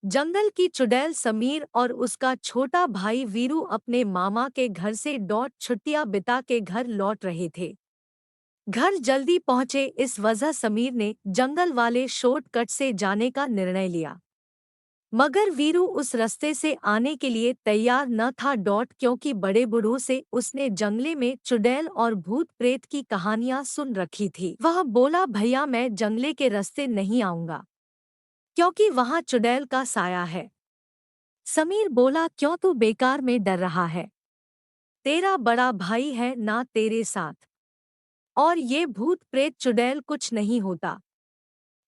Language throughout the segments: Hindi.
जंगल की चुड़ैल समीर और उसका छोटा भाई वीरू अपने मामा के घर से छुट्टियां बिता के घर लौट रहे थे। घर जल्दी पहुंचे इस वजह समीर ने जंगल वाले शॉर्टकट से जाने का निर्णय लिया। मगर वीरू उस रास्ते से आने के लिए तैयार न था क्योंकि बड़े बूढ़ों से उसने जंगले में चुड़ैल और भूत प्रेत की कहानियां सुन रखी थी। वह बोला, भैया मैं जंगले के रास्ते नहीं आऊंगा क्योंकि वहां चुड़ैल का साया है। समीर बोला, क्यों तू बेकार में डर रहा है? तेरा बड़ा भाई है ना तेरे साथ। और ये भूत प्रेत चुड़ैल कुछ नहीं होता,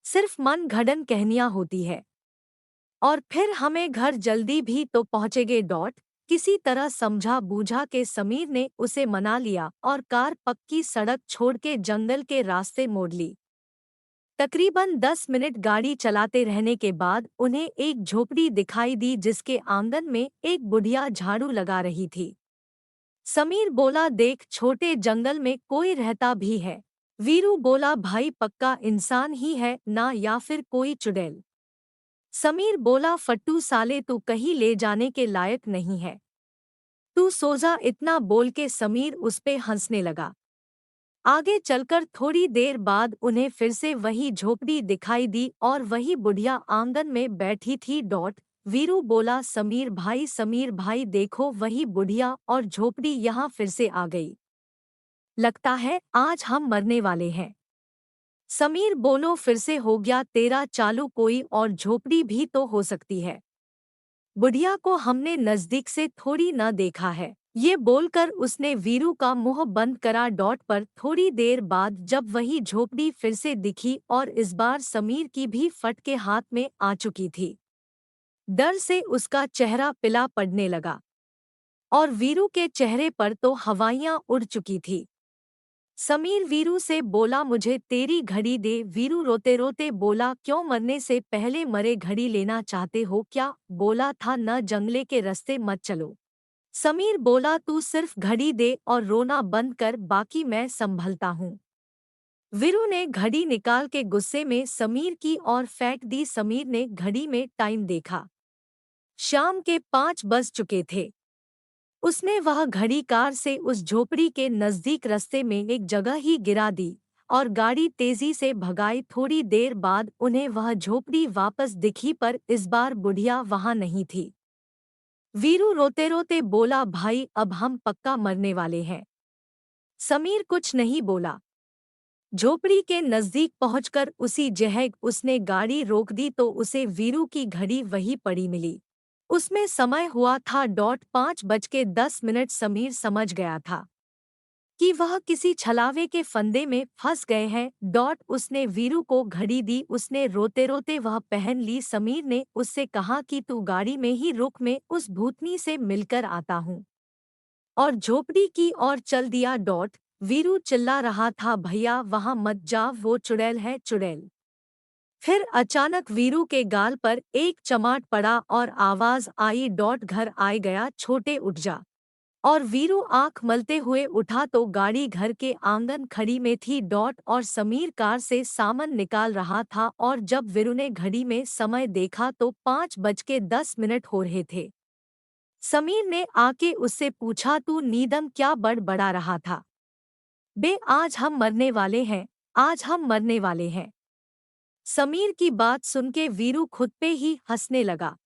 सिर्फ मन घड़न कहानियां होती है। और फिर हमें घर जल्दी भी तो पहुंचेगे। किसी तरह समझा बूझा के समीर ने उसे मना लिया और कार पक्की सड़क छोड़ के जंगल के रास्ते मोड़ ली। तकरीबन 10 मिनट गाड़ी चलाते रहने के बाद उन्हें एक झोपड़ी दिखाई दी जिसके आंगन में एक बुढ़िया झाड़ू लगा रही थी। समीर बोला, देख छोटे जंगल में कोई रहता भी है। वीरू बोला, भाई पक्का इंसान ही है ना या फिर कोई चुड़ैल? समीर बोला, फट्टू साले तू कहीं ले जाने के लायक नहीं है, तू सो जा। इतना बोल के समीर उस पे हंसने लगा। आगे चलकर थोड़ी देर बाद उन्हें फिर से वही झोपड़ी दिखाई दी और वही बुढ़िया आंगन में बैठी थी। वीरू बोला, समीर भाई देखो वही बुढ़िया और झोपड़ी यहाँ फिर से आ गई। लगता है आज हम मरने वाले हैं। समीर बोलो, फिर से हो गया तेरा चालू, कोई और झोपड़ी भी तो हो सकती है। बुढ़िया को हमने नजदीक से थोड़ी न देखा है। ये बोलकर उसने वीरू का मुंह बंद करा। पर थोड़ी देर बाद जब वही झोपड़ी फिर से दिखी और इस बार समीर की भी फट के हाथ में आ चुकी थी। डर से उसका चेहरा पीला पड़ने लगा और वीरू के चेहरे पर तो हवाइयां उड़ चुकी थी। समीर वीरू से बोला, मुझे तेरी घड़ी दे। वीरू रोते रोते बोला, क्यों, मरने से पहले मरे घड़ी लेना चाहते हो क्या? बोला था न जंगले के रास्ते मत चलो। समीर बोला, तू सिर्फ घड़ी दे और रोना बंद कर, बाकी मैं संभलता हूँ। वीरू ने घड़ी निकाल के गुस्से में समीर की ओर फेंक दी। समीर ने घड़ी में टाइम देखा, शाम के 5 बज चुके थे। उसने वह घड़ी कार से उस झोपड़ी के नजदीक रास्ते में एक जगह ही गिरा दी और गाड़ी तेजी से भगाई। थोड़ी देर बाद उन्हें वह झोपड़ी वापस दिखी पर इस बार बुढ़िया वहां नहीं थी। वीरू रोते रोते बोला, भाई अब हम पक्का मरने वाले हैं। समीर कुछ नहीं बोला। झोपड़ी के नजदीक पहुंचकर उसी जगह उसने गाड़ी रोक दी तो उसे वीरू की घड़ी वही पड़ी मिली। उसमें समय हुआ था 5:10। समीर समझ गया था कि वह किसी छलावे के फंदे में फंस गए हैं। उसने वीरू को घड़ी दी। उसने रोते रोते वह पहन ली। समीर ने उससे कहा कि तू गाड़ी में ही रुक, मैं उस भूतनी से मिलकर आता हूँ, और झोपड़ी की ओर चल दिया। वीरू चिल्ला रहा था, भैया वहां मत जा, वो चुड़ैल है चुड़ैल। फिर अचानक वीरू के गाल पर एक चमाट पड़ा और आवाज आई, घर आ गया छोटे, उठ जा। और वीरू आंख मलते हुए उठा तो गाड़ी घर के आंगन खड़ी में थी। और समीर कार से सामान निकाल रहा था और जब वीरू ने घड़ी में समय देखा तो 5:10 हो रहे थे। समीर ने आके उससे पूछा, तू नीदम क्या बड़बड़ा रहा था बे? आज हम मरने वाले हैं, आज हम मरने वाले हैं। समीर की बात सुनके वीरू खुद पे ही हंसने लगा।